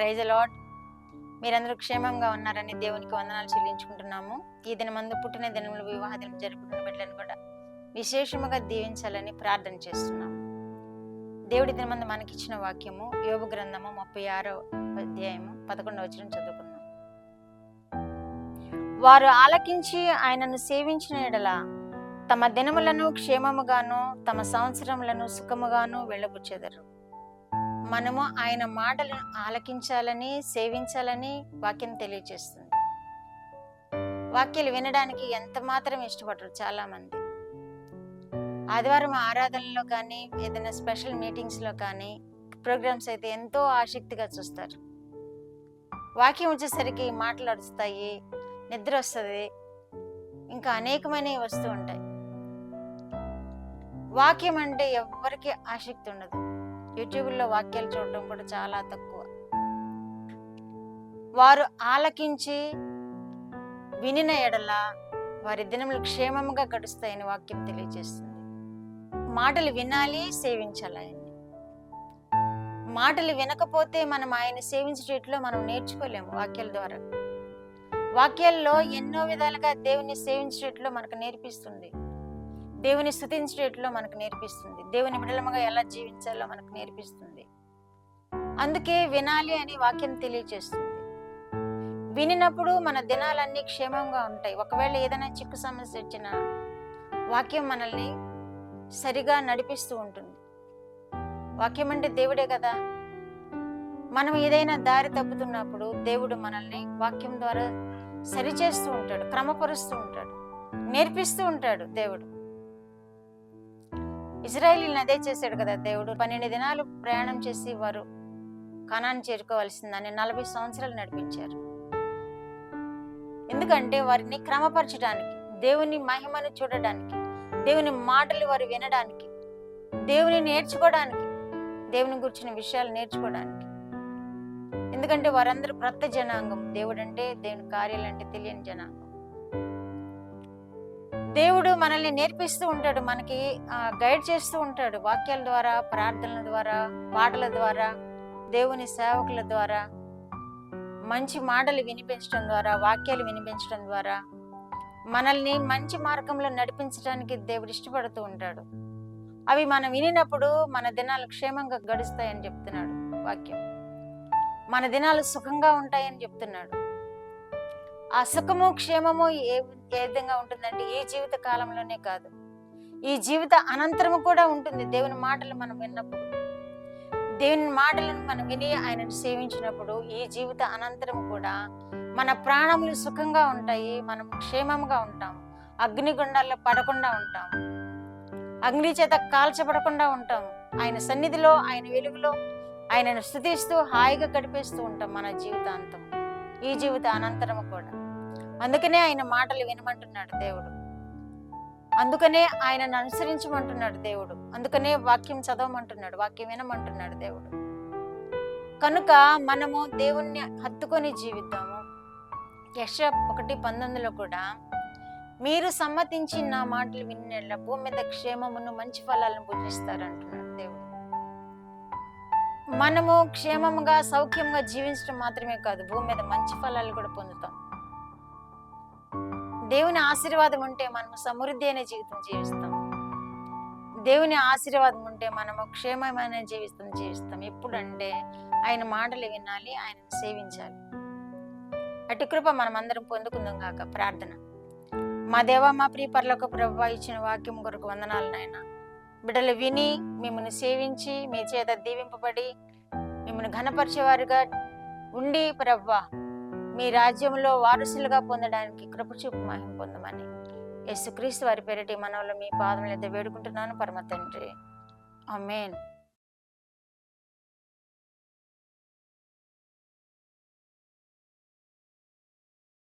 Praise the lord. మీరందరూ క్షేమంగా ఉన్నారని దేవునికి వందనాలు చెల్లించుకుంటున్నాము. ఈ దినమందు పుట్టిన దినములు, వివాహ దినం జరుపుకున్న బిడ్డలను కూడా విశేషముగా దీవించాలని ప్రార్థన చేస్తున్నాము. దేవుడి దినమందు మనకిచ్చిన వాక్యము యోబు గ్రంథము 36వ అధ్యాయము 11వ వచనం చదువుకుందాం. వారు ఆలకించి ఆయనను సేవించిన ఎడల తమ దినములను క్షేమముగాను తమ సంవత్సరములను సుఖముగాను వెళ్ళబుచ్చెదరు. మనము ఆయన మాటలను ఆలకించాలని, సేవించాలని వాక్యం తెలియజేస్తుంది. వాక్యాలు వినడానికి ఎంత మాత్రం ఇష్టపడరు చాలా మంది. ఆదివారం ఆరాధనలో కానీ, ఏదైనా స్పెషల్ మీటింగ్స్లో కానీ, ప్రోగ్రామ్స్ అయితే ఎంతో ఆసక్తిగా చూస్తారు. వాక్యం వచ్చేసరికి మాటలు అరుస్తాయి, నిద్ర వస్తుంది, ఇంకా అనేకమైనవి వస్తూ ఉంటాయి. వాక్యం అంటే ఎవరికి ఆసక్తి ఉండదు. యూట్యూబ్లో వాక్యాలు చూడటం కూడా చాలా తక్కువ. వారు ఆలకించి వినిన ఎడల వారి దినములు క్షేమంగా గడుస్తాయని వాక్యం తెలియజేస్తుంది. మాటలు వినాలి, సేవించాలి ఆయన్ని. మాటలు వినకపోతే మనం ఆయన సేవించేట్లో మనం నేర్చుకోలేము. వాక్యాల ద్వారా, వాక్యాల్లో ఎన్నో విధాలుగా దేవుని సేవించేట్లో మనకు నేర్పిస్తుంది, దేవుని స్తుతించేట్లో మనకు నేర్పిస్తుంది, దేవుని బిడ్డలముగా ఎలా జీవించాలో మనకు నేర్పిస్తుంది. అందుకే వినాలి అని వాక్యం తెలియజేస్తుంది. వినినప్పుడు మన దినాలన్నీ క్షేమంగా ఉంటాయి. ఒకవేళ ఏదైనా చిక్కు సమస్య వచ్చినా వాక్యం మనల్ని సరిగా నడిపిస్తూ ఉంటుంది. వాక్యం అంటే దేవుడే కదా. మనం ఏదైనా దారి తప్పుతున్నప్పుడు దేవుడు మనల్ని వాక్యం ద్వారా సరిచేస్తూ ఉంటాడు, క్రమపరుస్తూ ఉంటాడు, నేర్పిస్తూ ఉంటాడు. దేవుడు ఇశ్రాయేలీయులను అదే చేశాడు కదా. దేవుడు 12 దినాలు ప్రయాణం చేసి వారు కనాను చేరుకోవాల్సిందని 40 సంవత్సరాలు నడిపించారు. ఎందుకంటే వారిని క్రమపరచడానికి, దేవుని మహిమను చూడడానికి, దేవుని మాటలు వారు వినడానికి, దేవుని నేర్చుకోవడానికి, దేవుని గురించిన విషయాలు నేర్చుకోవడానికి. ఎందుకంటే వారందరూ క్రొత్త జనాంగం. దేవుడు అంటే, దేవుని కార్యాలంటే తెలియని జనాంగం. దేవుడు మనల్ని నేర్పిస్తూ ఉంటాడు, మనకి గైడ్ చేస్తూ ఉంటాడు. వాక్యాల ద్వారా, ప్రార్థనల ద్వారా, పాటల ద్వారా, దేవుని సేవకుల ద్వారా, మంచి మాటలు వినిపించడం ద్వారా, వాక్యాలు వినిపించడం ద్వారా మనల్ని మంచి మార్గంలో నడిపించడానికి దేవుడు ఇష్టపడుతూ ఉంటాడు. అవి మనం వినినప్పుడు మన దినాలు క్షేమంగా గడుస్తాయని చెప్తున్నాడు వాక్యం. మన దినాలు సుఖంగా ఉంటాయని చెప్తున్నాడు. ఆ సుఖము, క్షేమము ఏ విధంగా ఉంటుందంటే ఈ జీవిత కాలంలోనే కాదు, ఈ జీవిత అనంతరము కూడా ఉంటుంది. దేవుని మాటలు మనం విన్నప్పుడు, దేవుని మాటలను మనం విని ఆయనను సేవించినప్పుడు ఈ జీవిత అనంతరం కూడా మన ప్రాణములు సుఖంగా ఉంటాయి, మనం క్షేమంగా ఉంటాం, అగ్నిగుండాల్లో పడకుండా ఉంటాం, అగ్ని చేత కాల్చబడకుండా ఉంటాం. ఆయన సన్నిధిలో, ఆయన వెలుగులో ఆయనను స్తుతిస్తూ హాయిగా గడిపేస్తూ ఉంటాం మన జీవితాంతం, ఈ జీవిత అనంతరము కూడా. అందుకనే ఆయన మాటలు వినమంటున్నాడు దేవుడు, అందుకనే ఆయనను అనుసరించమంటున్నాడు దేవుడు, అందుకనే వాక్యం చదవమంటున్నాడు, వాక్యం వినమంటున్నాడు దేవుడు. కనుక మనము దేవుణ్ణి హత్తుకొని జీవిద్దాము. యెషయా 1:19లో కూడా మీరు సమ్మతించి నా మాటలు విన్న భూమి మీద క్షేమమును మంచి ఫలాలను భుజిస్తారు అంటున్నాడు దేవుడు. మనము క్షేమంగా, సౌఖ్యంగా జీవించడం మాత్రమే కాదు, భూమి మీద మంచి ఫలాలు కూడా పొందుతాం. దేవుని ఆశీర్వాదం ఉంటే మనము సమృద్ధి అనే జీవితం జీవిస్తాం. దేవుని ఆశీర్వాదం ఉంటే మనము క్షేమమైన జీవిస్తాం. ఎప్పుడంటే ఆయన మాటలు వినాలి, ఆయనను సేవించాలి. అటు కృప మనం అందరం పొందుకుందాం గాక. ప్రార్థన. మా దేవా, మా ప్రియ పరలోక ప్రభువా, ఇచ్చిన వాక్యం కొరకు వందనాలు నాయన. బిడ్డలు విని మిమ్మల్ని సేవించి మీ చేత దీవింపబడి మిమ్మల్ని ఘనపరిచేవారుగా ఉండి ప్రభువా మీ రాజ్యంలో వారసులుగా పొందడానికి కృప చూపు మహిమ పొందమని యేసుక్రీస్తు వారి పేరిట మనవలు మీ పాదములైతే వేడుకుంటున్నాను పరమ తండ్రి. ఆమేన్.